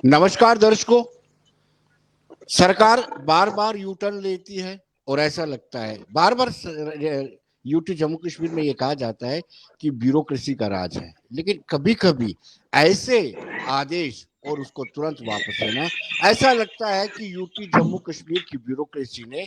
नमस्कार दर्शकों। सरकार बार बार यू टर्न लेती है और ऐसा लगता है बार बार यूटी जम्मू कश्मीर में ये कहा जाता है कि ब्यूरोक्रेसी का राज है, लेकिन कभी कभी ऐसे आदेश और उसको तुरंत वापस लेना, ऐसा लगता है कि यूटी जम्मू कश्मीर की ब्यूरोक्रेसी ने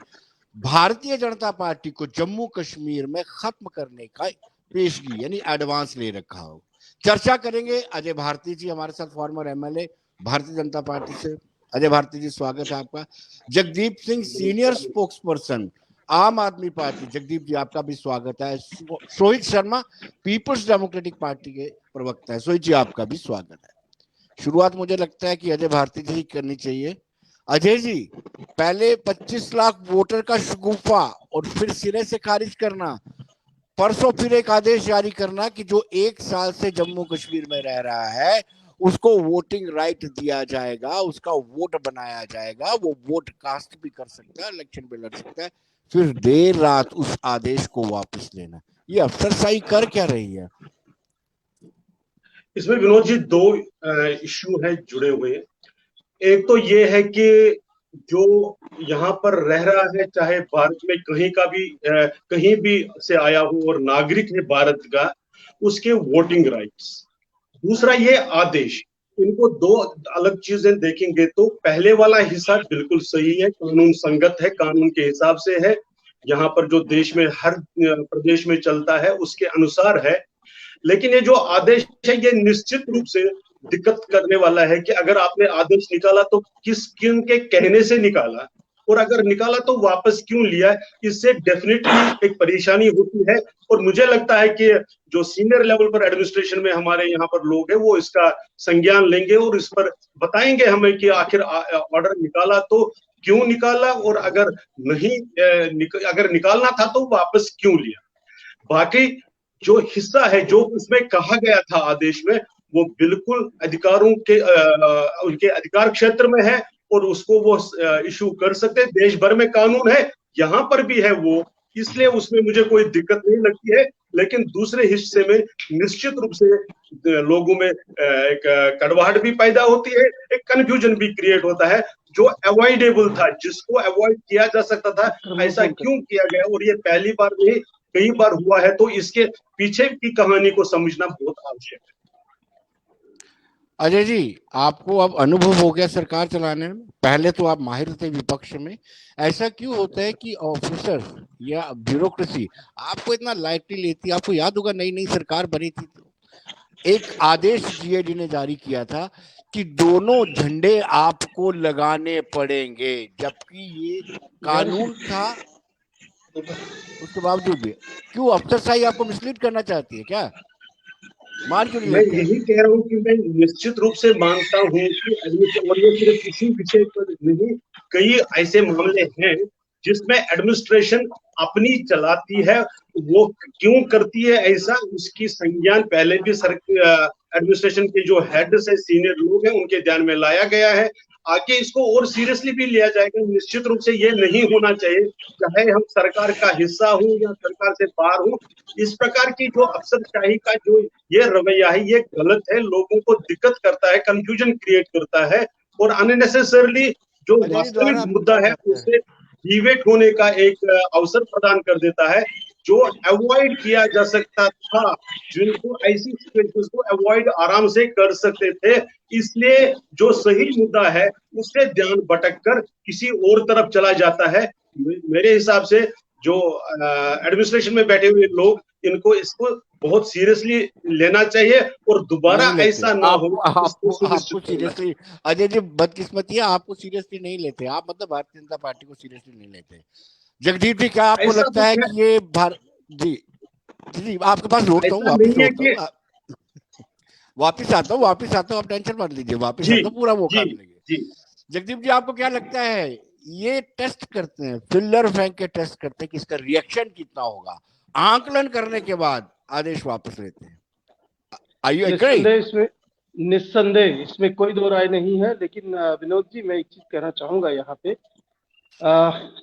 भारतीय जनता पार्टी को जम्मू कश्मीर में खत्म करने का पेशगी यानी एडवांस ले रखा हो। चर्चा करेंगे अजय भारती जी हमारे साथ, farmer MLA Bharatiya Janata party से। अजय भारती जी, स्वागत है आपका। Jagdeep Singh, senior spokesperson Aam Aadmi party, Jagdeep ji आपका भी स्वागत है। Sohit Sharma, people's democratic party के प्रवक्ता है। सोहित जी आपका भी स्वागत है। शुरुआत मुझे लगता है कि अजय भारती जी करनी चाहिए। अजय जी, पहले 25 लाख वोटर का शगुफा और फिर सिरे से खारिज करना, परसों फिर एक आदेश जारी करना कि जो 1 साल से जम्मू कश्मीर में रह रहा है उसको वोटिंग राइट दिया जाएगा, उसका वोट बनाया जाएगा, वो वोट कास्ट भी कर सकता है, इलेक्शन भी लड़ सकता है, फिर देर रात उस आदेश को वापस लेना, ये अफसरशाही कर क्या रही है? इसमें विनोद जी दो इश्यू है जुड़े हुए। एक तो ये है कि जो यहाँ पर रह रहा है, चाहे भारत में कहीं का भी कहीं भी से आया हो और नागरिक है भारत का, उसके वोटिंग राइट्स। दूसरा ये आदेश, इनको दो अलग चीजें देखेंगे तो पहले वाला हिस्सा बिल्कुल सही है, कानून संगत है, कानून के हिसाब से है, यहाँ पर जो देश में हर प्रदेश में चलता है उसके अनुसार है। लेकिन ये जो आदेश है ये निश्चित रूप से दिक्कत करने वाला है कि अगर आपने आदेश निकाला तो किन के कहने से निकाला, और अगर निकाला तो वापस क्यों लिया। इससे डेफिनेटली एक परेशानी होती है। और मुझे लगता है कि जो सीनियर लेवल पर एडमिनिस्ट्रेशन में हमारे यहाँ पर लोग हैं वो इसका संज्ञान लेंगे और इस पर बताएंगे हमें कि आखिर ऑर्डर निकाला तो क्यों निकाला, और अगर नहीं अगर निकालना था तो वापस क्यों लिया। बाकी जो हिस्सा है जो उसमें कहा गया था आदेश में, वो बिल्कुल अधिकारों के उनके अधिकार क्षेत्र में है और उसको वो इशू कर सकते हैं। देश भर में कानून है, यहाँ पर भी है वो, इसलिए उसमें मुझे कोई दिक्कत नहीं लगती है। लेकिन दूसरे हिस्से में निश्चित रूप से लोगों में एक कड़वाहट भी पैदा होती है, एक कंफ्यूजन भी क्रिएट होता है। जो अवॉइडेबल था, जिसको अवॉइड किया जा सकता था, ऐसा क्यों किया गया, और ये पहली बार नहीं कई बार हुआ है, तो इसके पीछे की कहानी को समझना बहुत आवश्यक है। अजय जी, आपको अब अनुभव हो गया सरकार चलाने में, पहले तो आप माहिर थे विपक्ष में। ऐसा क्यों होता है कि ऑफिसर या ब्यूरोक्रेसी आपको इतना लाइटली लेती है? आपको याद होगा नई नई सरकार बनी थी तो एक आदेश जीएडी ने जारी किया था कि दोनों झंडे आपको लगाने पड़ेंगे, जबकि ये कानून था। उसके बावजूद भी क्यों अफसरशाही आपको मिसलीड करना चाहती है क्या? मान क्यों नहीं मैं लेते? यही कह रहा हूँ कि मैं निश्चित रूप से मानता हूँ कि एडमिनिस्ट्रेशन, और ये सिर्फ इसी विषय पर नहीं, कई ऐसे मामले हैं जिसमें एडमिनिस्ट्रेशन अपनी चलाती है। वो क्यों करती है ऐसा, उसकी संज्ञान पहले भी एडमिनिस्ट्रेशन के जो हेड से सीनियर लोग हैं उनके ध्यान में लाया गया है। आगे इसको और सीरियसली भी लिया जाएगा। निश्चित रूप से ये नहीं होना चाहिए, चाहे हम सरकार का हिस्सा हो या सरकार से बाहर हो। इस प्रकार की जो अफसरशाही का जो ये रवैया है ये गलत है, लोगों को दिक्कत करता है, कंफ्यूजन क्रिएट करता है, और अननेसेसरली जो अजय जी वास्तविक दोबारा आपको मुद्दा क्या है लगता है? उससे डिवेट होने का एक अवसर प्रदान कर देता है। जो अवॉइड किया जा सकता था, जिनको ऐसी सिचुएशंस को अवॉइड आराम से कर सकते थे, इसलिए जो सही मुद्दा है उससे ध्यान भटक कर किसी और तरफ चला जाता है। मेरे हिसाब से जो एडमिनिस्ट्रेशन में बैठे हुए लोग, इनको इसको बहुत सीरियसली लेना चाहिए और दोबारा नहीं लेते ऐसा ना हो, आपको इसको आपको सुनिश्चित आपको करना सीरियसली। अजय जी, बदकिस्मती है, आपको सीरियसली नहीं लेते आप, मतलब भारतीय जनता पार्टी को सीरियसली नहीं लेते। जगदीप जी, क्या आपको चाहिए। ऐसा लगता तो है कि ये जी जी आपके पास लौटता हूँ, ऐसा वापिस नहीं है लौटता कि हूँ, वापिस आता हूँ, आप टेंशन मत लीजिए, वापिस जी आता हूँ, पूरा मौका जी मिलेगा। जी जगदीप जी, आपको क्या लगता है? ये टेस्ट करते हैं, फिल्लर फेंक के टेस्ट करते हैं कि इसका रिएक्शन कितना होगा, आंकलन करने के बाद आदेश वापस लेते हैं। Are you agree? निस्संदेह इसमें कोई दो राय नहीं है। लेकिन विनोद जी, मैं एक चीज कहना चाहूंगा यहाँ पे।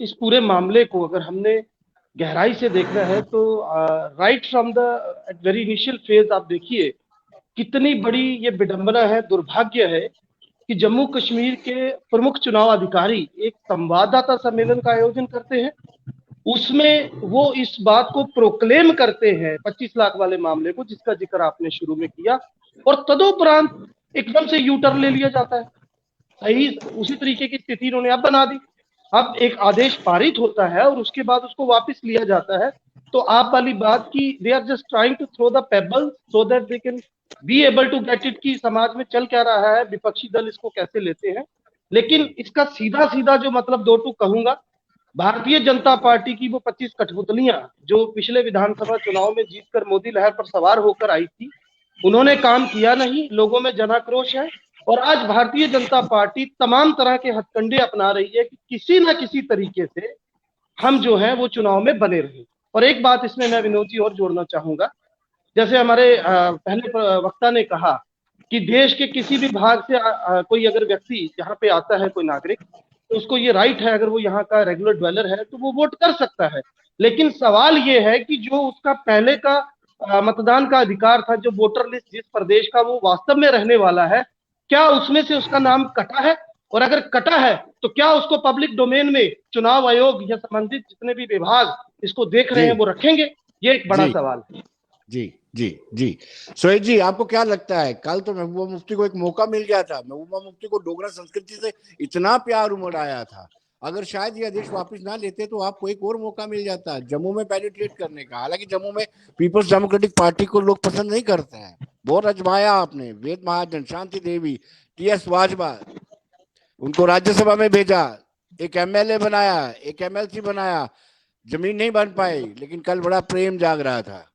इस पूरे मामले को अगर हमने गहराई से देखना है तो right from the very initial phase आप देखिए कितनी बड़ी ये विडंबना है, दुर्भाग्य है कि जम्मू कश्मीर के प्रमुख चुनाव अधिकारी एक संवाददाता सम्मेलन का आयोजन करते हैं। उसमें वो इस बात को प्रोक्लेम करते हैं 25 लाख वाले मामले को, जिसका जिक्र आपने शुरू में किया, और तदोपरांत एकदम से यू टर्न ले लिया जाता है। सही उसी तरीके की स्थिति इन्होंने अब बना दी। अब एक आदेश पारित होता है और उसके बाद उसको वापस लिया जाता है। तो आप वाली बात की they are just trying to throw the pebble so that they can be able to get it, कि समाज में चल क्या रहा है, विपक्षी दल इसको कैसे लेते हैं। लेकिन इसका सीधा सीधा जो मतलब दो टूक कहूंगा, भारतीय जनता पार्टी की वो 25 कठपुतलियां जो पिछले विधानसभा चुनाव में जीतकर मोदी लहर पर सवार होकर आई थी, उन्होंने काम किया नहीं, लोगों में जनाक्रोश है। और आज भारतीय जनता पार्टी तमाम तरह के हथकंडे अपना रही है कि किसी ना किसी तरीके से हम जो है वो चुनाव में बने रहे। और एक बात इसमें मैं विनोद जी और जोड़ना चाहूंगा, जैसे हमारे पहले वक्ता ने कहा कि देश के किसी भी भाग से कोई अगर व्यक्ति यहाँ पे आता है, कोई नागरिक, तो उसको ये राइट है, अगर वो यहाँ का रेगुलर ड्वेलर है तो वो वोट कर सकता है। लेकिन सवाल ये है कि जो उसका पहले का मतदान का अधिकार था, जो वोटर लिस्ट जिस प्रदेश का वो वास्तव में रहने वाला है, क्या उसमें से उसका नाम कटा है? और अगर कटा है तो क्या उसको पब्लिक डोमेन में चुनाव आयोग या संबंधित जितने भी विभाग इसको देख रहे हैं वो रखेंगे? ये एक बड़ा सवाल है। जी जी जी। सोहेल जी, आपको क्या लगता है? कल तो महबूबा मुफ्ती को एक मौका मिल गया था। महबूबा मुफ्ती को डोगरा संस्कृति से इतना प्यार उमड़ आया था, अगर शायद ये आदेश वापस ना लेते तो आपको एक और मौका मिल जाता जम्मू में पेनिट्रेट करने का। हालांकि जम्मू में पीपल्स डेमोक्रेटिक पार्टी को लोग पसंद नहीं करते हैं। बहुत अजमाया आपने, वेद महाजन, शांति देवी, टीएस वाजवा, उनको राज्यसभा में भेजा, एक एमएलए बनाया, एक एमएलसी बनाया, जमीन नहीं बन पाई। लेकिन कल बड़ा प्रेम जाग रहा था।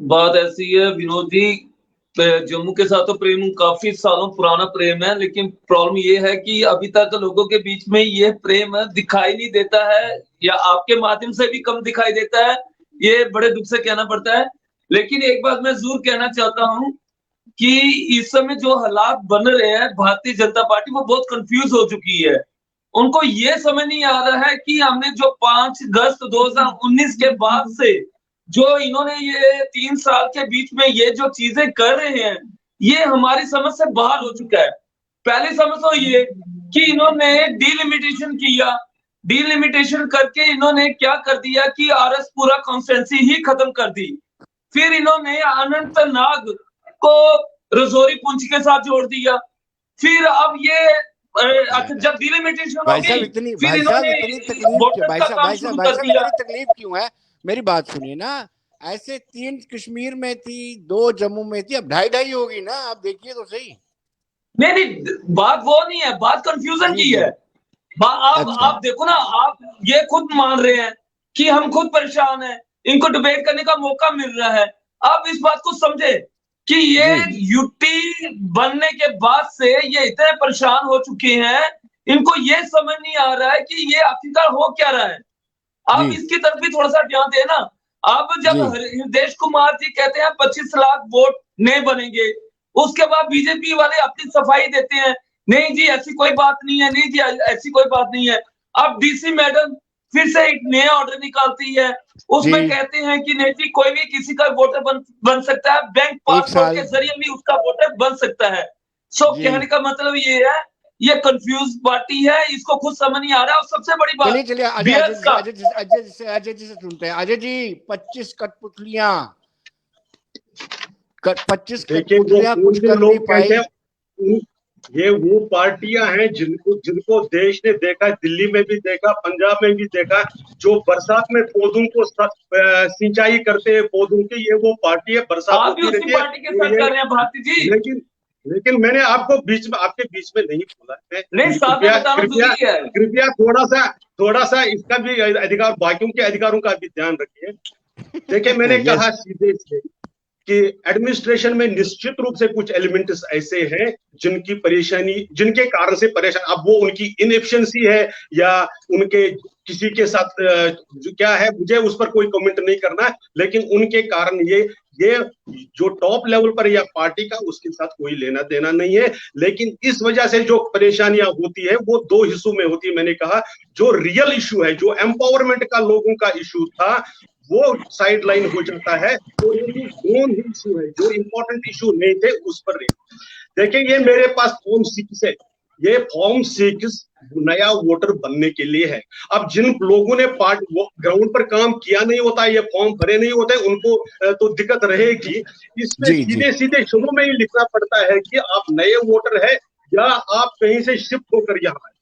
बात ऐसी है विनोद जी, जम्मू के साथ तो प्रेम काफी सालों पुराना प्रेम है, लेकिन प्रॉब्लम ये है कि अभी तक लोगों के बीच में ये प्रेम दिखाई नहीं देता है, या आपके माध्यम से भी कम दिखाई देता है। ये बड़े दुख से कहना पड़ता है। लेकिन एक बात मैं जरूर कहना चाहता हूं कि इस समय जो हालात बन रहे हैं, भारतीय जनता पार्टी वो बहुत कंफ्यूज हो चुकी है। उनको ये समझ नहीं आ रहा है कि हमने जो 5 अगस्त 2019 के बाद से जो इन्होंने ये 3 साल के बीच में ये जो चीजें कर रहे हैं, ये हमारी समझ से बाहर हो चुका है। पहली समझ तो ये कि इन्होंने डिलिमिटेशन किया, डिलिमिटेशन करके इन्होंने क्या कर दिया कि आरएसपुरा कॉन्स्टिट्यूंसी ही खत्म कर दी। फिर इन्होंने अनंतनाग को रजौरी पुंछ के साथ जोड़ दिया। फिर अब ये जब डिलिमिटेशन हो गई, फिर इन्होंने भाई साहब तकलीफ क्यों है? मेरी बात सुनिए ना, ऐसे 3 कश्मीर में थी, 2 जम्मू में थी, अब 2.5 होगी ना। आप देखिए तो सही। नहीं, बात वो नहीं है, बात कंफ्यूजन की है। आप देखो ना, आप ये खुद मान रहे हैं कि हम खुद परेशान हैं, इनको डिबेट करने का मौका मिल रहा है। आप इस बात को समझे कि ये यूटी बनने के बाद से ये इतने परेशान हो चुके हैं, इनको ये समझ नहीं आ रहा है कि ये आखिरकार हो क्या रहा है। आप इसकी तरफ भी थोड़ा सा ध्यान दें ना। अब जब हृदेश कुमार जी कहते हैं 25 लाख वोट नहीं बनेंगे, उसके बाद बीजेपी वाले अपनी सफाई देते हैं, नहीं जी ऐसी कोई बात नहीं है, नहीं जी ऐसी कोई बात नहीं है। अब डीसी मैडम फिर से एक नया ऑर्डर निकालती है, उसमें कहते हैं कि नहीं जी कोई भी किसी का वोटर बन सकता है, बैंक पासपोर्ट के जरिए भी उसका वोटर बन सकता है। सो कहने का मतलब ये है, ये कंफ्यूज पार्टी है, इसको खुद समझ नहीं आ रहा है। और सबसे बड़ी बात, चलिए अजय जी से सुनते हैं। अजय जी, 25 कठपुतलियां 25 कठपुतलियां कुछ कर नहीं पाई। ये वो पार्टियां हैं जिनको देश ने देखा, दिल्ली में भी देखा, पंजाब में भी देखा, जो बरसात में पौधों को सिंचाई करते हैं पौधों की। ये वो पार्टी है, बरसात होती रहती है। पार्टी के साथ कर रहे हैं भारती जी। लेकिन मैंने आपको आपके बीच में नहीं बोला। कृपया थोड़ा सा इसका भी अधिकार, बाकियों के अधिकारों का भी ध्यान रखिए। देखिए, मैंने कहा सीधे से कि एडमिनिस्ट्रेशन में निश्चित रूप से कुछ एलिमेंट्स ऐसे हैं जिनकी परेशानी, जिनके कारण से परेशान, अब वो उनकी इनएफिशिएंसी है या उनके किसी के साथ क्या है, मुझे उस पर कोई कमेंट नहीं करना है। लेकिन उनके कारण ये जो टॉप लेवल पर या पार्टी का, उसके साथ कोई लेना देना नहीं है। लेकिन इस वजह से जो परेशानियां होती है वो 2 हिस्सों में होती है। मैंने कहा जो रियल इशू है, जो एम्पावरमेंट का लोगों का इशू था, वो साइड लाइन हो जाता है और ये जो जोन इशू है, जो इंपॉर्टेंट इशू नहीं थे उस पर देखिए, ये मेरे पास फॉर्म 6 है। ये फॉर्म 6 नया वोटर बनने के लिए है। अब जिन लोगों ने ग्राउंड पर काम किया नहीं होता, ये फॉर्म भरे नहीं होते, उनको तो दिक्कत रहेगी। इसमें सीधे सीधे शुरू में ही लिखना पड़ता है कि आप नए वोटर है या आप कहीं से शिफ्ट होकर यहाँ आए।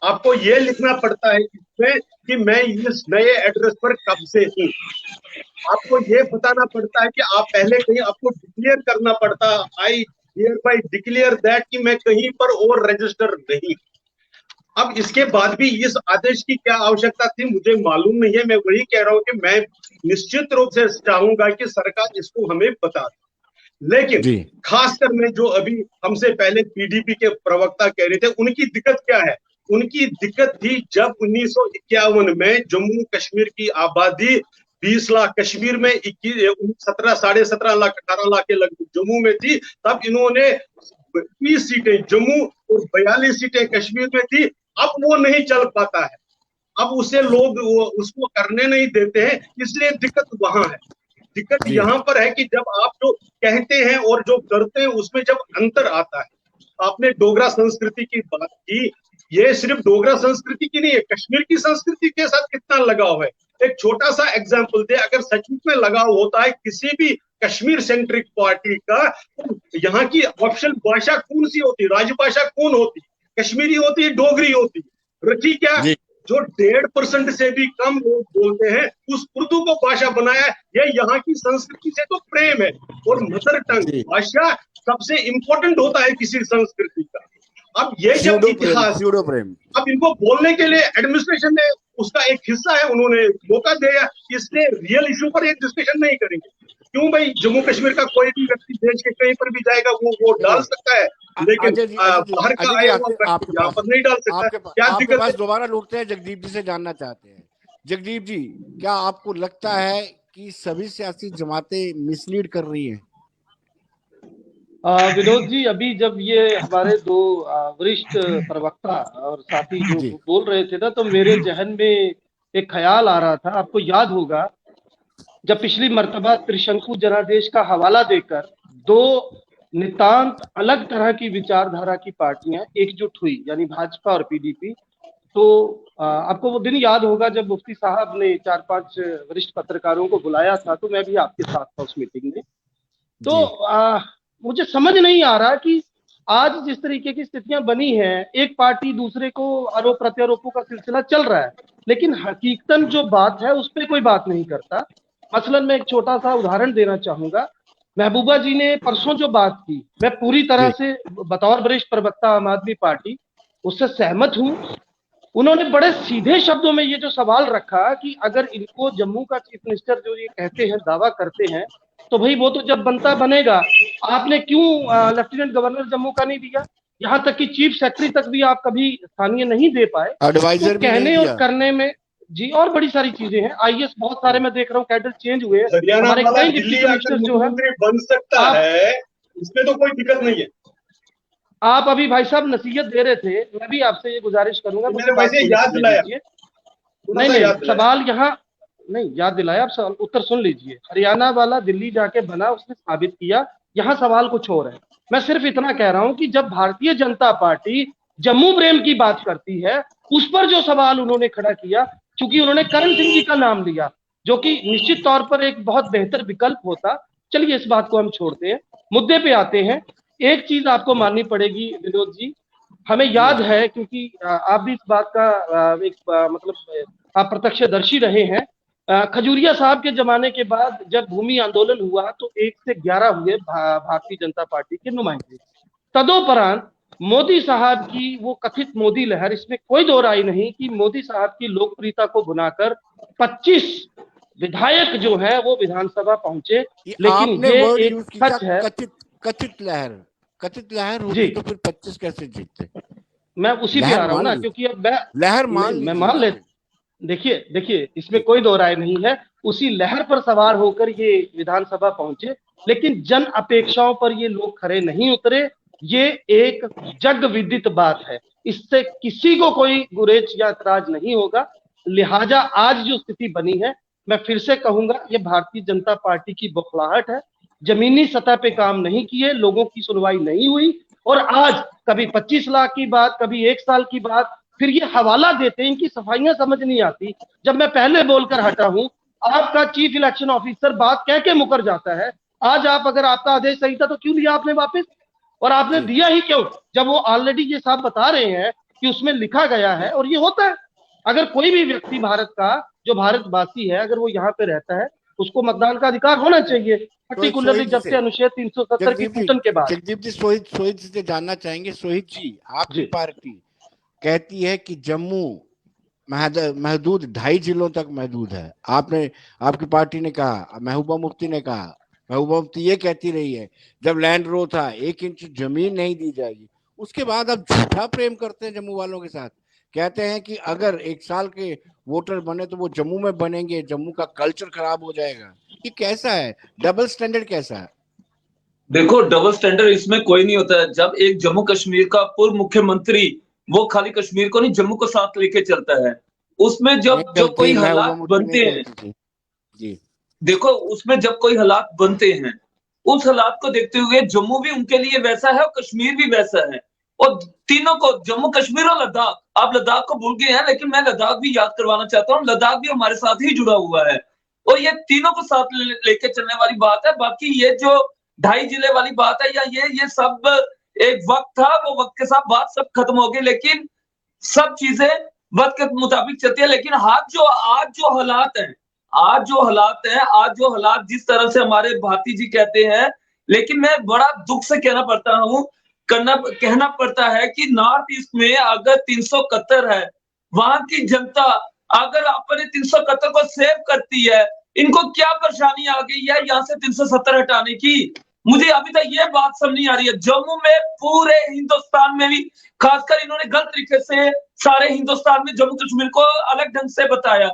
आपको ये लिखना पड़ता है इसमें कि मैं इस नए एड्रेस पर कब से हूँ। आपको ये बताना पड़ता है कि आप पहले कहीं, आपको डिक्लेयर करना पड़ता, आई हियरबाय डिक्लेयर दैट कि मैं कहीं पर और रजिस्टर नहीं। अब इसके बाद भी इस आदेश की क्या आवश्यकता थी मुझे मालूम नहीं है। मैं वही कह रहा हूं कि मैं निश्चित रूप से चाहूंगा कि सरकार इसको हमें बता दे। लेकिन खासकर मैं जो अभी हमसे पहले पीडीपी के प्रवक्ता कह रहे थे, उनकी दिक्कत क्या है? उनकी दिक्कत थी जब 1951 में जम्मू कश्मीर की आबादी 20 लाख, कश्मीर में 17.5 लाख 18 लाख के लगभग जम्मू में थी, तब इन्होंने 20 सीटें जम्मू और 42 सीटें कश्मीर में थी। अब वो नहीं चल पाता है, अब उसे लोग उसको करने नहीं देते हैं, इसलिए दिक्कत वहां है। दिक्कत यहाँ पर है कि जब आप जो कहते हैं और जो करते हैं उसमें जब अंतर आता है। आपने डोगरा संस्कृति की बात की, ये सिर्फ डोगरा संस्कृति की नहीं है, कश्मीर की संस्कृति के साथ कितना लगाव है। एक छोटा सा एग्जांपल दे, अगर सचमुच में लगाव होता है किसी भी कश्मीर सेंट्रिक पार्टी का, तो यहाँ की ऑफिशियल भाषा कौन सी होती, राजभाषा कौन होती? कश्मीरी होती, डोगरी होती, रखी क्या जो 1.5% से भी कम लोग बोलते हैं उस उर्दू को भाषा बनाया। ये यहाँ की संस्कृति से तो प्रेम है, और मदर टंग भाषा सबसे इंपॉर्टेंट होता है किसी संस्कृति का। अब ये जब इतिहास, अब इनको बोलने के लिए एडमिनिस्ट्रेशन ने उसका एक हिस्सा है, उन्होंने मौका दिया, इसलिए रियल इशू पर एक डिस्कशन नहीं करेंगे। क्यों भाई, जम्मू कश्मीर का कोई भी व्यक्ति देश के कहीं पर भी जाएगा वो वोट डाल सकता है, लेकिन बाहर का आया हुआ व्यक्ति यहाँ पर नहीं डाल सकता। क्या दिक्कत है? दोबारा लौटते हैं, जगदीप जी से जानना चाहते हैं। जगदीप जी, क्या आपको लगता है कि सभी सियासी जमातें मिसलीड कर रही हैं? विनोद जी, अभी जब ये हमारे दो वरिष्ठ प्रवक्ता और साथी जो बोल रहे थे ना, तो मेरे जहन में एक ख्याल आ रहा था। आपको याद होगा जब पिछली मर्तबा त्रिशंकु जनादेश का हवाला देकर दो नितांत अलग तरह की विचारधारा की पार्टियां एकजुट हुई, यानी भाजपा और पीडीपी, तो आपको वो दिन याद होगा जब मुफ्ती साहब ने 4-5 वरिष्ठ पत्रकारों को बुलाया था, तो मैं भी आपके साथ था उस मीटिंग में। तो मुझे समझ नहीं आ रहा कि आज जिस तरीके की स्थितियां बनी हैं, एक पार्टी दूसरे को आरोप प्रत्यारोपों का सिलसिला चल रहा है, लेकिन हकीकतन जो बात है उस पर कोई बात नहीं करता। मसलन मैं एक छोटा सा उदाहरण देना चाहूंगा। महबूबा जी ने परसों जो बात की, मैं पूरी तरह से बतौर वरिष्ठ प्रवक्ता आम आदमी पार्टी उससे सहमत हूं। उन्होंने बड़े सीधे शब्दों में ये जो सवाल रखा कि अगर इनको जम्मू का चीफ मिनिस्टर जो ये कहते हैं, दावा करते हैं, तो भाई वो तो जब बनता बनेगा, आपने क्यों लेफ्टिनेंट गवर्नर जम्मू का नहीं दिया? यहाँ तक कि चीफ सेक्रेटरी तक भी आप कभी स्थानीय नहीं दे पाए। एडवाइजर तो कहने और करने में जी और बड़ी सारी चीजें हैं। आईएएस बहुत सारे मैं देख रहा हूँ कैडर चेंज हुए, हमारे कई डिप्टी कमिश्नर जो है बन सकता है, इसमें तो कोई दिक्कत नहीं है। आप अभी भाई साहब नसीहत दे रहे थे, मैं भी आपसे ये गुजारिश करूंगा, मैंने वैसे याद दिलाया। नहीं, सवाल यहाँ नहीं याद दिलाया, आप उत्तर सुन लीजिए। हरियाणा वाला दिल्ली जाके बना, उसने साबित किया, यहाँ सवाल कुछ और है। मैं सिर्फ इतना कह रहा हूं कि जब भारतीय जनता पार्टी जम्मू प्रेम की बात करती है, उस पर जो सवाल उन्होंने खड़ा किया, चूंकि उन्होंने करण सिंह जी का नाम लिया, जो कि निश्चित तौर पर एक बहुत बेहतर विकल्प होता। चलिए इस बात को हम छोड़ते हैं, मुद्दे पे आते हैं। एक चीज आपको माननी पड़ेगी विनोद जी, हमें याद है, क्योंकि आप भी इस बात का एक मतलब आप प्रत्यक्षदर्शी रहे हैं। खजूरिया साहब के जमाने के बाद जब भूमि आंदोलन हुआ तो 1 से 11 हुए भारतीय जनता पार्टी के नुमाइंदे। तदोपरांत मोदी साहब की वो कथित मोदी लहर, इसमें कोई दो राय नहीं कि मोदी साहब की लोकप्रियता को बुनाकर 25 विधायक जो है वो विधानसभा पहुंचे। लेकिन ये एक सच है, कथित लहर होती तो फिर 25 कैसे जीतते? मैं उसी पे आ रहा हूँ ना, क्योंकि अब लहर मैं मान ले, देखिए इसमें कोई दो राय नहीं है, उसी लहर पर सवार होकर ये विधानसभा पहुंचे, लेकिन जन अपेक्षाओं पर ये लोग खरे नहीं उतरे। ये एक जग विदित बात है, इससे किसी को कोई गुरेज या एतराज नहीं होगा। लिहाजा आज जो स्थिति बनी है मैं फिर से कहूंगा, ये भारतीय जनता पार्टी की बौखलाहट है। जमीनी सतह पे काम नहीं किए, लोगों की सुनवाई नहीं हुई, और आज कभी 25 लाख की बात, कभी 1 साल की बात, फिर ये हवाला देते हैं। इनकी सफाइयां समझ नहीं आती। जब मैं पहले बोलकर हटा हूं, आपका चीफ इलेक्शन ऑफिसर बात कह के मुकर जाता है। आज आप, अगर आपका आदेश सही था तो क्यों लिया आपने वापस, और आपने दिया ही क्यों, जब वो ऑलरेडी ये साहब बता रहे हैं कि उसमें लिखा गया है। और ये होता है, अगर कोई भी व्यक्ति भारत का, जो भारतवासी है, अगर वो यहाँ पे रहता है, उसको मतदान का अधिकार होना चाहिए, पर्टिकुलरली जब से अनुच्छेद 370 की टूटन के बाद। जगदीप जी, सोहित से जानना चाहेंगे। सोहित जी, आपकी पार्टी कहती है कि जम्मू महदूद 2.5 जिलों तक महदूद है। आपकी पार्टी ने कहा, महबूबा मुफ्ती ने कहा, महबूबा मुफ्ती ये कहती रही है जब लैंड रो था 1 इंच जमीन नहीं दी जाएगी। उसके बाद अब झूठा प्रेम करते हैं जम्मू वालों के साथ। कहते हैं कि अगर 1 साल के वोटर बने तो वो जम्मू में बनेंगे, जम्मू का कल्चर खराब हो जाएगा। ये कैसा है? डबल स्टैंडर्ड कैसा है? देखो, डबल स्टैंडर्ड इसमें कोई नहीं होता है। जब एक जम्मू कश्मीर का पूर्व मुख्यमंत्री, वो खाली कश्मीर को नहीं जम्मू को साथ लेके चलता है, उसमें जब कोई हालात बनते हैं, जी देखो उसमें जब कोई हालात बनते हैं, उस हालात को देखते हुए जम्मू भी उनके लिए वैसा है और कश्मीर भी वैसा है। और तीनों को, जम्मू कश्मीर और लद्दाख, आप लद्दाख को भूल गए हैं, लेकिन मैं लद्दाख भी याद करवाना चाहता हूँ। लद्दाख भी हमारे साथ ही जुड़ा हुआ है और ये तीनों को साथ लेके चलने वाली बात है। बाकी ये जो 2.5 जिले वाली बात है, या ये सब एक वक्त था, वो वक्त के साथ बात सब खत्म हो गई। लेकिन सब चीजें वक्त के मुताबिक चलती है। लेकिन आज जो हालात हैं, आज जो हालात जिस तरह से हमारे भारती जी कहते हैं, लेकिन मैं बड़ा दुख से कहना पड़ता है कि नॉर्थ ईस्ट में अगर 371 है, वहां की जनता अगर अपने 371 को सेव करती है, इनको क्या परेशानी आ गई है यहाँ से 370 हटाने की? मुझे अभी तक ये बात समझ नहीं आ रही है। जम्मू में, पूरे हिंदुस्तान में भी, खासकर इन्होंने गलत तरीके से सारे हिंदुस्तान में जम्मू कश्मीर को अलग ढंग से बताया।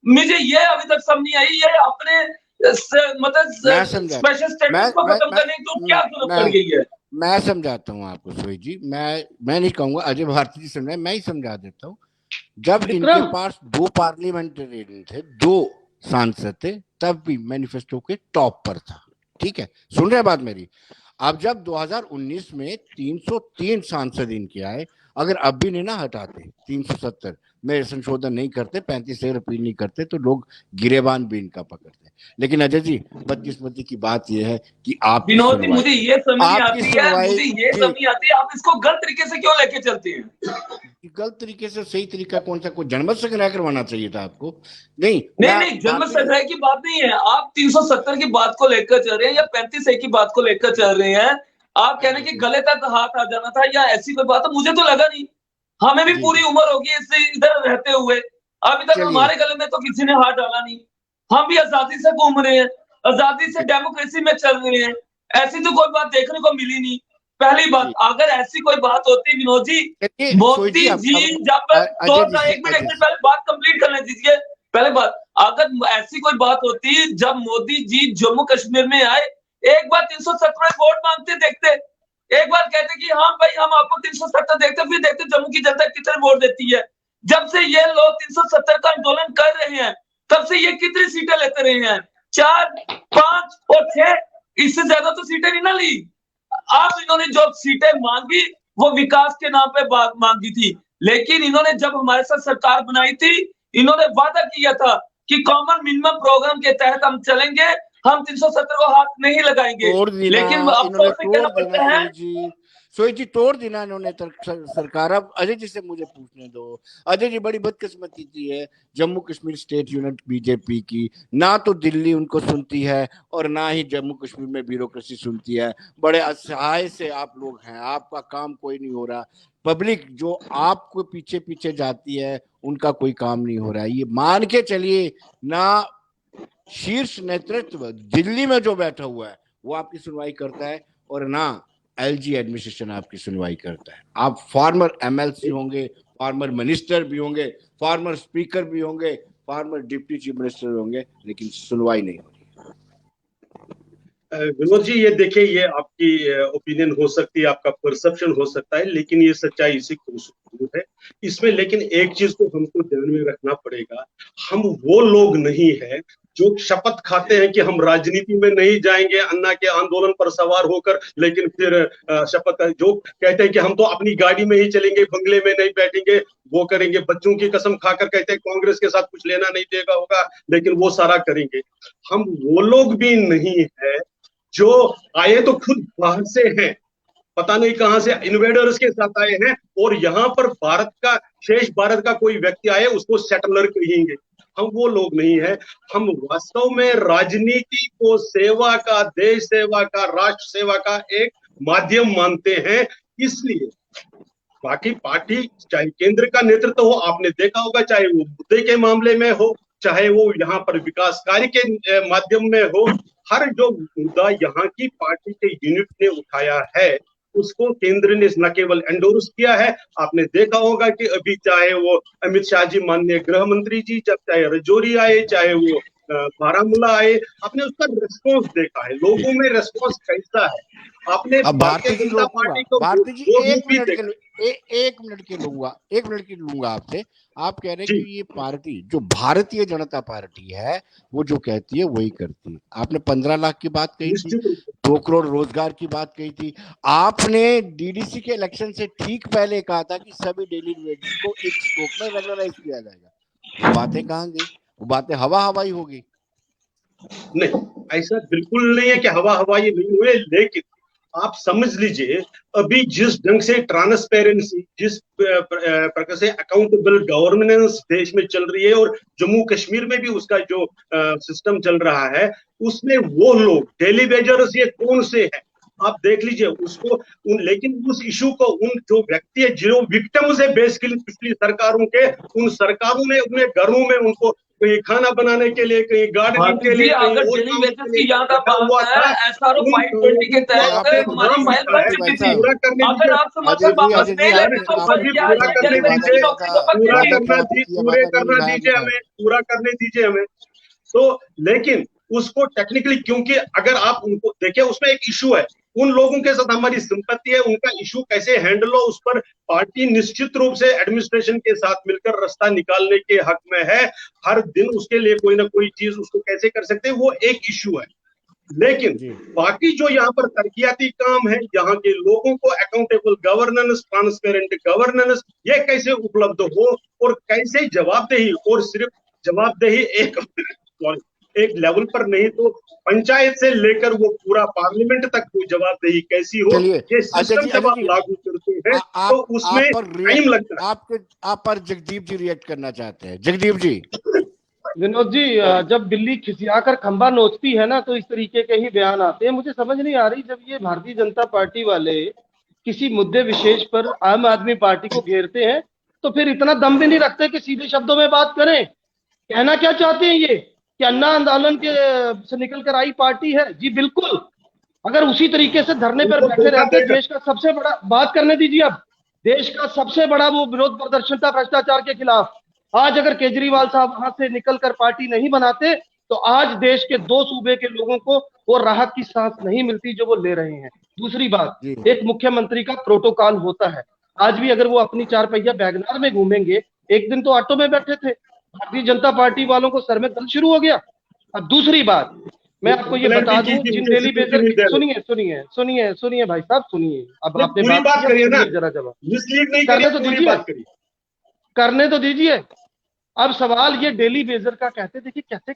मुझे ये अभी तक समझ नहीं आई, ये अपने मतलब स्पेशल स्टेटस को खत्म करने की तो क्या जरूरत पड़ गई है? मैं समझाता हूँ आपको सोहित जी। मैं नहीं कहूंगा, अजय भारती जी समझाए, मैं ही समझा देता हूँ। जब इनके पास 2 पार्लियामेंटेरियन थे, 2 सांसद थे, तब भी मैनिफेस्टो के टॉप पर था। ठीक है, सुन रहे बात मेरी? अब जब 2019 में 303 सांसद इनके आए, अगर अब भी नहीं ना हटाते 370 में संशोधन नहीं करते, 35 से रिपील नहीं करते, तो लोग गिरेबान भी इनका पकड़ते। लेकिन अजय जी, बदकिस्मती की बात यह है कि आप विनोद जी, मुझे ये समझ नहीं आती, आप इसको गलत तरीके से क्यों लेके चलते हैं? गलत तरीके से सही तरीका कौन सा? कोई जनमत संग्रह करवाना चाहिए था आपको? नहीं, जनमत संग्रह की बात नहीं है। आप 370 की बात को लेकर चल रहे हैं या 35A की बात को लेकर चल रहे हैं। आप कह रहे हैं कि गले तक हाथ आ जाना था या ऐसी कोई बात है, मुझे तो लगा नहीं। हमें भी पूरी उम्र होगी इससे इधर रहते हुए, अभी तक हमारे गले में तो किसी ने हाथ डाला नहीं। हम भी आजादी से घूम रहे हैं, आजादी से डेमोक्रेसी में चल रहे हैं। ऐसी तो कोई बात देखने को मिली नहीं। पहली बात, अगर ऐसी कोई बात होती विनोद जी, मोदी जी जब 1 मिनट पहले बात कंप्लीट करने दीजिए। पहले बात, अगर ऐसी कोई बात होती जब मोदी जी जम्मू कश्मीर में आए, एक बार 370 वोट मांगते, देखते, एक बार कहते कि हाँ भाई हम आपको 370 देखते, फिर देखते जम्मू की जनता कितने वोट देती है। जब से ये लोग 370 का आंदोलन कर रहे हैं, तब से ये कितनी सीटें लेते रहे हैं? 4, 5 और 6, इससे ज्यादा तो सीटें नहीं ना ली। अब इन्होंने जो सीटें मांगी वो विकास के नाम पे मांगी थी। लेकिन इन्होंने जब हमारे साथ सरकार बनाई थी, इन्होंने वादा किया था कि कॉमन मिनिमम प्रोग्राम के तहत हम चलेंगे, हम 370 को हाथ नहीं लगाएंगे। लेकिन अफसोस से कहना पड़ता है, सोहित जी तोड़ देना इन्होंने सरकार। अब अजय जी से मुझे पूछने दो। अजय जी, बड़ी बदकिस्मती थी है Jammu Kashmir state unit BJP की, ना तो दिल्ली उनको सुनती है और ना ही जम्मू कश्मीर में ब्यूरोक्रेसी सुनती है। बड़े असहाय से आप लोग हैं, आपका काम कोई नहीं हो रहा। पब्लिक जो आपको पीछे पीछे जाती है, उनका कोई काम नहीं हो रहा है। ये मान के चलिए ना, शीर्ष नेतृत्व दिल्ली में जो बैठा हुआ है वो आपकी सुनवाई करता है, और ना एलजी एडमिनिस्ट्रेशन आपकी सुनवाई करता है। आप फॉर्मर एमएलसी होंगे, फॉर्मर मिनिस्टर भी होंगे, फॉर्मर स्पीकर भी होंगे, फॉर्मर डिप्टी चीफ मिनिस्टर होंगे, लेकिन सुनवाई नहीं हो रही। विनोद जी, ये देखिए, ये आपकी ओपिनियन हो सकती है, आपका परसेप्शन हो सकता है, लेकिन ये सच्चाई इसी खूबसूरती जरूर है इसमें, लेकिन एक चीज को हमको ध्यान में रखना पड़ेगा, हम वो लोग नहीं है जो शपथ खाते हैं कि हम राजनीति में नहीं जाएंगे अन्ना के आंदोलन पर सवार होकर, लेकिन फिर शपथ जो कहते हैं कि हम तो अपनी गाड़ी में ही चलेंगे, बंगले में नहीं बैठेंगे, वो करेंगे, बच्चों की कसम खाकर कहते हैं कांग्रेस के साथ कुछ लेना नहीं देगा होगा, लेकिन वो सारा करेंगे। हम वो लोग भी नहीं है जो आए तो खुद बाहर से हैं, पता नहीं कहां से इन्वेडर्स के साथ आए हैं, और यहाँ पर भारत का, शेष भारत का कोई व्यक्ति आए उसको सेटलर कहेंगे। हम वो लोग नहीं है, हम वास्तव में राजनीति को सेवा का, देश सेवा का, राष्ट्र सेवा का एक माध्यम मानते हैं। इसलिए बाकी पार्टी चाहे केंद्र का नेतृत्व हो, आपने देखा होगा, चाहे वो मुद्दे के मामले में हो, चाहे वो यहाँ पर विकास कार्य के माध्यम में हो, हर जो मुद्दा यहाँ की पार्टी के यूनिट ने उठाया है उसको केंद्र ने न केवल एंडोर्स किया है, आपने देखा होगा कि अभी चाहे वो अमित शाह जी, माननीय गृह मंत्री जी, जब चाहे रजौरी आए, चाहे वो बारामूला आए, आपने उसका रिस्पॉन्स देखा है, लोगों में रिस्पॉन्स कैसा है। आपने भारतीय जनता पार्टी को, भारतीय जी एक मिनट के लूंगा आपसे। आप कह रहे हैं कि ये पार्टी जो भारतीय जनता पार्टी है वो जो कहती है वही करती है। आपने 15 लाख की बात कही थी, 2 करोड़ रोजगार की बात कही थी, आपने डीडीसी के इलेक्शन से ठीक पहले कहा था कि सभी डेली वेजेस को एक स्ट्रोक में रेगुलराइज किया जाएगा। वो बातें कहाँ गई? वो बातें हवा हवाई हो गई। नहीं, ऐसा बिल्कुल नहीं है कि हवा हवाई नहीं हुए, लेकिन आप समझ लीजिए अभी जिस ढंग से ट्रांसपेरेंसी, जिस प्रकार से अकाउंटेबल गवर्नेंस देश में चल रही है, और जम्मू कश्मीर में भी उसका जो सिस्टम चल रहा है, उसमें वो लोग डेली वेजर्स ये कौन से हैं आप देख लीजिए उसको, लेकिन उस इशू को उन जो व्यक्ति है, जो विक्टिम्स है बेसिकली पिछली सरकारों के, उन सरकारों ने अपने घरों में उनको कहीं खाना बनाने के लिए, कहीं गार्डनिंग के लिए, अगर डेली वेजेस की याद आप हुआ है, एसआरओ 520 के तहत हमारी फाइल बन चुकी थी। अगर आप समझ वापस ले लें तो पूरा करने दीजिए हमें तो। लेकिन उसको टेक्निकली, क्योंकि अगर आप उनको देखिए उसमें एक इशू है, उन लोगों के साथ हमारी सिंपैथी है, उनका इशू कैसे हैंडल हो उस पर पार्टी निश्चित रूप से एडमिनिस्ट्रेशन के साथ मिलकर रास्ता निकालने के हक में है। हर दिन उसके लिए कोई ना कोई चीज उसको कैसे कर सकते हैं वो एक इशू है। लेकिन बाकी जो यहाँ पर तरक्याती काम है, यहाँ के लोगों को अकाउंटेबल गवर्नेंस, ट्रांसपेरेंट गवर्नेंस, ये कैसे उपलब्ध हो और कैसे जवाबदेही, और सिर्फ जवाबदेही एक लेवल पर नहीं तो पंचायत से लेकर वो पूरा पार्लियामेंट तक कोई जवाबदेही कैसी हो, ये सिस्टम जब आप लागू करते हैं तो उसमें टाइम लगता है। आप पर जगदीप जी रिएक्ट करना चाहते हैं। जगदीप जी। विनोद जी, जब बिल्ली खिसियाकर खंबा नोचती है ना तो इस तरीके के ही बयान आते हैं। मुझे समझ नहीं आ रही, जब ये भारतीय जनता पार्टी वाले किसी मुद्दे विशेष पर आम आदमी पार्टी को घेरते हैं तो फिर इतना दम भी नहीं रखते कि सीधे शब्दों में बात करें। कहना क्या चाहते हैं ये कि अन्ना आंदोलन के से निकल कर आई पार्टी है? जी बिल्कुल। अगर उसी तरीके से धरने पर बैठे रहते, देश का सबसे बड़ा, बात करने दीजिए, अब देश का सबसे बड़ा वो विरोध प्रदर्शन था भ्रष्टाचार के खिलाफ, आज अगर केजरीवाल साहब वहां से निकलकर पार्टी नहीं बनाते तो आज देश के 2 सूबे के लोगों को वो राहत की सांस नहीं मिलती जो वो ले रहे हैं। दूसरी बात, एक मुख्यमंत्री का प्रोटोकॉल होता है। आज भी अगर वो अपनी 4 पहिया वैगनार में घूमेंगे, एक दिन तो ऑटो में बैठे थे, भारतीय जनता पार्टी वालों को सर में दर्द शुरू हो गया। अब दूसरी बात मैं आपको ये बता दूं, जिन डेली बेजर, सुनिए भाई साहब, सुनिए। अब आपने बात करिए ना, जरा जवाब करने तो दीजिए। अब सवाल ये डेली बेजर का कहते, देखिए कहते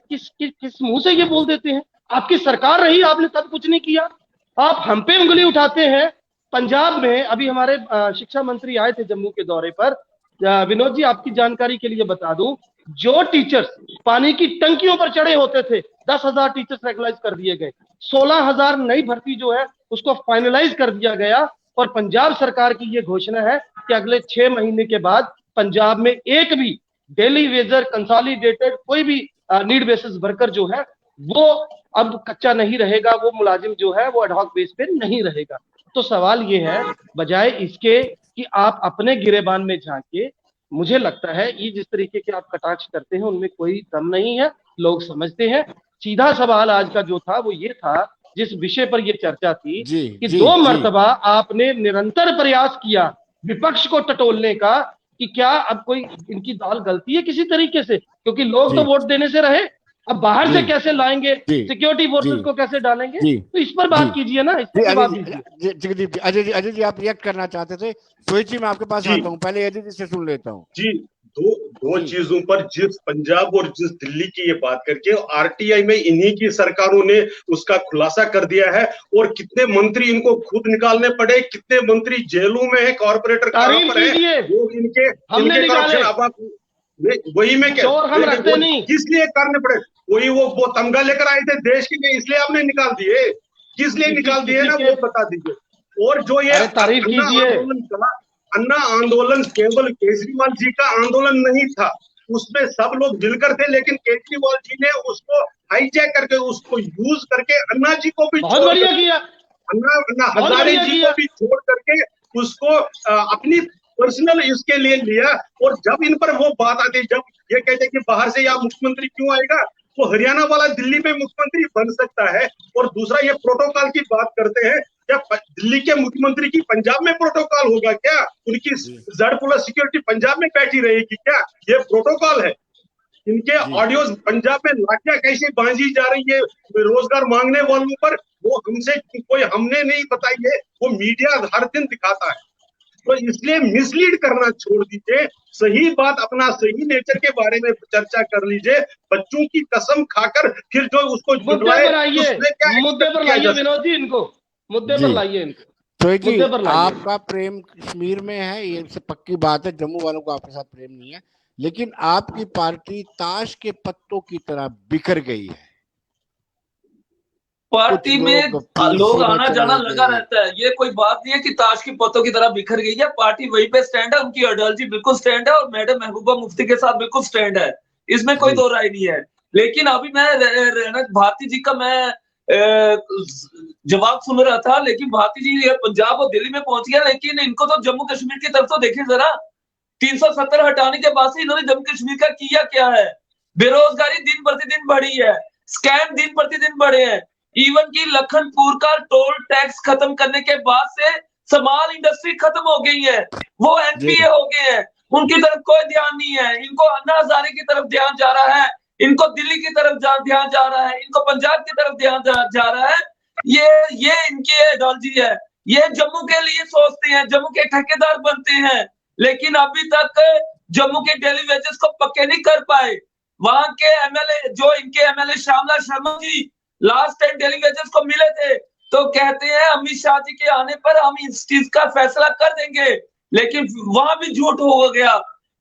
किस मुंह से ये बोल देते हैं, आपकी सरकार रही, आपने तब कुछ नहीं किया, आप हम पे उंगली उठाते हैं। पंजाब में अभी हमारे शिक्षा मंत्री आए थे जम्मू के दौरे पर। विनोद जी, आपकी जानकारी के लिए बता दूं, जो टीचर्स पानी की टंकियों पर चढ़े होते थे, 10,000 टीचर्स रेगुलाइज कर दिए गए, 16,000 नई भर्ती जो है उसको फाइनलाइज कर दिया गया। और पंजाब सरकार की ये घोषणा है कि अगले 6 महीने के बाद पंजाब में एक भी डेली वेजर, कंसोलिडेटेड कोई भी नीड बेसिस वर्कर जो है वो अब कच्चा नहीं रहेगा, वो मुलाजिम जो है वो एडहॉक बेस पे नहीं रहेगा। तो सवाल ये है, बजाय इसके कि आप अपने गिरेबान में झांके, मुझे लगता है ये जिस तरीके के आप कटाक्ष करते हैं उनमें कोई दम नहीं है, लोग समझते हैं। सीधा सवाल आज का जो था वो ये था, जिस विषय पर ये चर्चा थी कि 2 मरतबा आपने निरंतर प्रयास किया विपक्ष को टटोलने का कि क्या अब कोई इनकी दाल गलती है किसी तरीके से, क्योंकि लोग तो वोट देने से रहे, अब बाहर से कैसे लाएंगे, सिक्योरिटी फोर्सेस को कैसे डालेंगे, तो इस पर बात कीजिए ना, इस पर जवाब दीजिए। जगदीप जी, अजय जी आप रिएक्ट करना चाहते थे। सोहित जी मैं आपके पास आता हूँ, पहले अजय जी से सुन लेता हूँ। जी, दो चीजों पर, जिस पंजाब और जिस दिल्ली की ये बात करके आरटीआई में इन्हीं की सरकारों ने उसका खुलासा कर दिया है, और कितने मंत्री इनको खुद निकालने पड़े, कितने मंत्री जेलों में है, कॉर्पोरेटर कहां पर है, वो इनके करप्शन। अब वही में हम रखते नहीं, किस लिए करने पड़े, वही वो तमगा लेकर आए थे देश के लिए, इसलिए आपने निकाल दिए, किस लिए निकाल दिए ना वो बता दीजिए। और जो ये तारीफ कीजिए, अन्ना आंदोलन केवल केजरीवाल जी का आंदोलन नहीं था, उसमें सब लोग मिलकर थे, लेकिन केजरीवाल जी ने उसको हाईजैक करके, उसको यूज करके अन्ना जी को भी बहुत बढ़िया किया, अन्ना हजारे जी को भी छोड़ करके उसको अपनी पर्सनल इसके लिए लिया। और जब इन पर वो बात आती, जब ये कहते कि बाहर से या मुख्यमंत्री क्यों आएगा, वो हरियाणा वाला दिल्ली में मुख्यमंत्री बन सकता है। और दूसरा ये प्रोटोकॉल की बात करते हैं, क्या दिल्ली के मुख्यमंत्री की पंजाब में प्रोटोकॉल होगा क्या? उनकी जड़ पुलिस सिक्योरिटी पंजाब में बैठी रहेगी क्या? ये प्रोटोकॉल है। इनके ऑडियोज पंजाब में लाठियां कैसे बांधी जा रही है रोजगार मांगने वालों पर, वो हमसे कोई हमने नहीं बताई है, वो मीडिया हर दिन दिखाता है। तो इसलिए मिसलीड करना छोड़ दीजिए, सही बात अपना सही नेचर के बारे में चर्चा कर लीजिए। बच्चों की कसम खाकर फिर जो उसको मुद्दे पर लाइए विनोद जी, इनको मुद्दे पर लाइए इनको। तो जी आपका प्रेम कश्मीर में है, ये से पक्की बात है, जम्मू वालों को आपके साथ प्रेम नहीं है, लेकिन आपकी पार्टी ताश के पत्तों की तरह बिखर गई है। पार्टी में लोग आना जाना लगा रहता है, ये कोई बात नहीं है कि ताश की पत्तों की तरह बिखर गई है। पार्टी वहीं पे स्टैंड है, उनकी आइडियोलॉजी बिल्कुल स्टैंड है, और मैडम महबूबा मुफ्ती के साथ बिल्कुल स्टैंड है, इसमें कोई दो राय नहीं है। लेकिन अभी मैं भारती जी का मैं जवाब सुन रहा था, लेकिन भारती जी पंजाब और दिल्ली में पहुंच गया, लेकिन इनको तो जम्मू कश्मीर की तरफ तो देखें जरा। 370 हटाने के बाद से इन्होंने जम्मू कश्मीर का किया क्या है? बेरोजगारी दिन प्रतिदिन बढ़ी है, स्कैम दिन प्रतिदिन बढ़े हैं, इवन की लखनपुर का टोल टैक्स खत्म करने के बाद से समाल इंडस्ट्री खत्म हो गई है, वो एनपीए हो गए हैं, उनकी तरफ कोई ध्यान नहीं है। इनको अन्ना हजारे की तरफ ध्यान जा रहा है, इनको दिल्ली की तरफ ध्यान जा रहा है, इनको पंजाब की तरफ ध्यान जा रहा है। ये इनकी आइडियोलॉजी है। ये जम्मू के लिए सोचते हैं, जम्मू के ठेकेदार बनते हैं, लेकिन अभी तक जम्मू के डेली वेजेस को पक्के नहीं कर पाए। वहां के एमएलए, जो इनके MLA Shyamala Sharma ji last time daily wages को मिले थे, तो कहते हैं अमित शाह जी के आने पर हम इस चीज का फैसला कर देंगे, लेकिन वहां भी झूठ हो गया,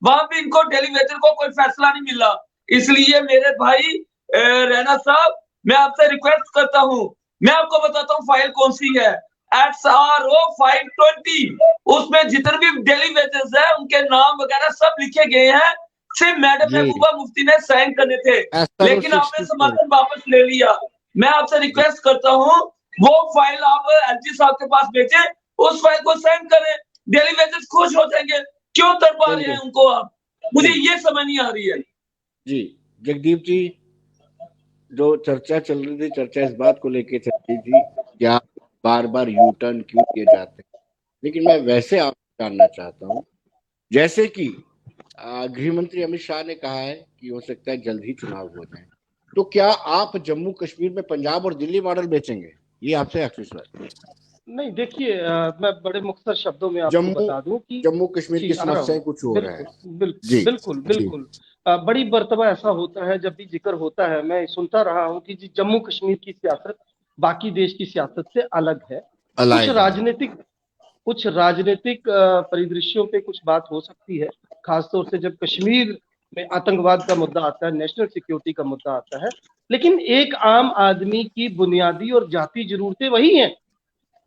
वहां भी इनको डेली वेजेस को कोई फैसला नहीं मिला। इसलिए मेरे भाई रैना साहब, मैं आपसे रिक्वेस्ट करता हूं, मैं आपको बताता हूं फाइल कौन सी है, XRO 520, उसमें जितने भी डेली वेजेस है उनके नाम वगैरह सब लिखे गए हैं, सिर्फ मैडम महबूबा मुफ्ती ने साइन करने थे, लेकिन आपने समर्थन वापस ले लिया। मैं आपसे रिक्वेस्ट करता हूं, वो फाइल आप एलजी साहब के पास भेजें, उस फाइल को साइन करें, डेली वेजेस खुश हो जाएंगे। क्यों तड़पा रहे हैं उनको आप? मुझे ये समझ नहीं आ रही है। जी जगदीप जी, जो चर्चा चल रही थी, चर्चा इस बात को लेके चल रही थी कि आप बार बार यू टर्न क्यों किए जाते हैं, लेकिन मैं वैसे आपसे जानना चाहता हूँ, जैसे कि गृह मंत्री अमित शाह ने कहा है कि हो सकता है जल्द ही चुनाव हो जाए, तो क्या आप जम्मू कश्मीर में पंजाब और दिल्ली मॉडल बेचेंगे? ये आपसे आखिरी सवाल। नहीं देखिए, मैं बड़े मुख्तसर शब्दों में आपको बता दूं कि जम्मू कश्मीर की समस्याएं कुछ हो रहा है। बिल्कुल बड़ी मर्तबा ऐसा होता है, जब भी जिक्र होता है मैं सुनता रहा हूं कि जम्मू कश्मीर की सियासत बाकी देश की सियासत से अलग है। कुछ राजनीतिक परिदृश्यों पे कुछ बात हो सकती है, खासतौर से जब कश्मीर में आतंकवाद का मुद्दा आता है, नेशनल सिक्योरिटी का मुद्दा आता है, लेकिन एक आम आदमी की बुनियादी और जाती जरूरतें वही हैं,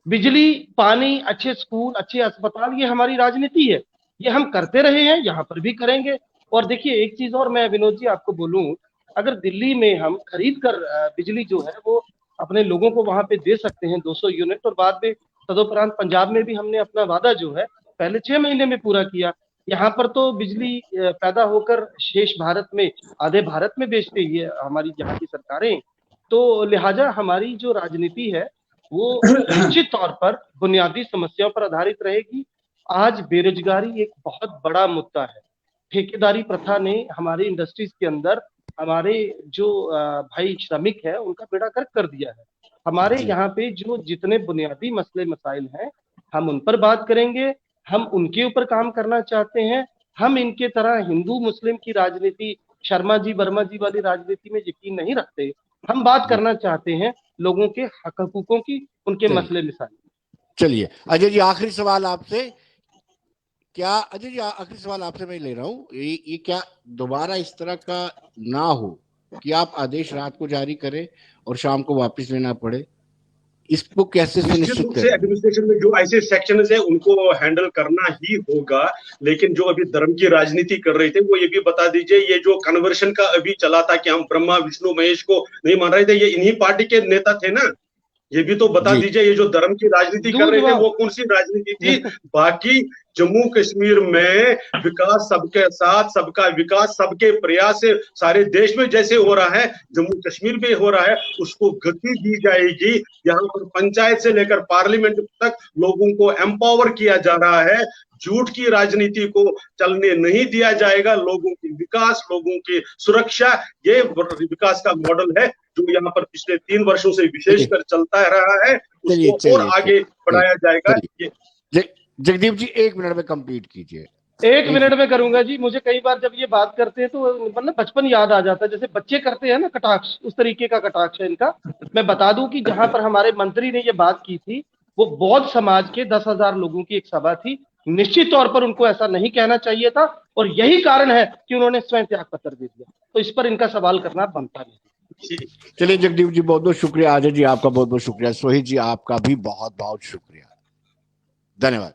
बिजली, पानी, अच्छे स्कूल, अच्छे अस्पताल, ये हमारी राजनीति है, ये हम करते रहे हैं, यहाँ पर भी करेंगे। और देखिए एक चीज और मैं विनोद जी आपको बोलूं, अगर दिल्ली में हम खरीद कर बिजली जो है वो अपने लोगों को वहां पे दे सकते हैं 200 यूनिट, और बाद में तदोपरांत पंजाब में भी हमने अपना वादा जो है पहले 6 महीने में पूरा किया। यहाँ पर तो बिजली पैदा होकर शेष भारत में, आधे भारत में बेचते ही हमारी यहाँ की सरकारें, तो लिहाजा हमारी जो राजनीति है वो निश्चित तौर पर बुनियादी समस्याओं पर आधारित रहेगी। आज बेरोजगारी एक बहुत बड़ा मुद्दा है। ठेकेदारी प्रथा ने हमारी इंडस्ट्रीज के अंदर हमारे जो भाई श्रमिक है उनका बेड़ा गर्क कर दिया है। हमारे यहाँ पे जो जितने बुनियादी मसले मसाइल हैं हम उन पर बात करेंगे, हम उनके ऊपर काम करना चाहते हैं। हम इनके तरह हिंदू मुस्लिम की राजनीति, शर्मा जी वर्मा जी वाली राजनीति में यकीन नहीं रखते। हम बात करना चाहते हैं लोगों के हक हकूकों की, उनके मसले मसाइल। चलिए अजय जी, आखिरी सवाल आपसे, क्या अजय जी आखिरी सवाल आपसे मैं ले रहा हूँ, ये क्या दोबारा इस तरह का ना हो कि आप आदेश रात को जारी करें और शाम को वापस लेना पड़े, इसको कैसे सुनिश्चित करें? एडमिनिस्ट्रेशन में जो ऐसे सेक्शंस है उनको हैंडल करना ही होगा। लेकिन जो अभी धर्म की राजनीति कर रहे थे वो ये भी बता दीजिए, ये जो कन्वर्शन का अभी चला था कि हम ब्रह्मा विष्णु महेश को नहीं मान रहे थे, ये इन्हीं पार्टी के नेता थे ना, ये भी तो बता दीजिए। ये जो धर्म की राजनीति कर रहे थे वो कौन सी राजनीति थी? बाकी जम्मू कश्मीर में विकास सबके साथ, सबका विकास सबके प्रयास से सारे देश में जैसे हो रहा है जम्मू कश्मीर में हो रहा है, उसको गति दी जाएगी। यहाँ पर पंचायत से लेकर पार्लियामेंट तक लोगों को एम्पावर किया जा रहा है। झूठ की राजनीति को चलने नहीं दिया जाएगा। लोगों की विकास, लोगों की सुरक्षा, ये विकास का मॉडल है जो यहाँ पर पिछले 3 वर्षों से विशेषकर चलता रहा है, उसको और आगे बढ़ाया जाएगा। जगदीप जी 1 मिनट में कंप्लीट कीजिए। 1 मिनट में करूंगा जी। मुझे कई बार जब ये बात करते हैं तो मतलब बचपन याद आ जाता है, जैसे बच्चे करते हैं ना कटाक्ष, उस तरीके का कटाक्ष है इनका। मैं बता दूं कि जहां पर हमारे मंत्री ने ये बात की थी वो बौद्ध समाज के 10,000 लोगों की एक सभा थी। निश्चित तौर पर उनको ऐसा नहीं कहना चाहिए था और यही कारण है कि उन्होंने स्वयं त्याग पत्र दे दिया। तो इस पर इनका सवाल करना बनता नहीं। चलिए जगदीप जी बहुत बहुत शुक्रिया, अजय जी आपका बहुत बहुत शुक्रिया, सोहित जी आपका भी बहुत बहुत शुक्रिया, धन्यवाद।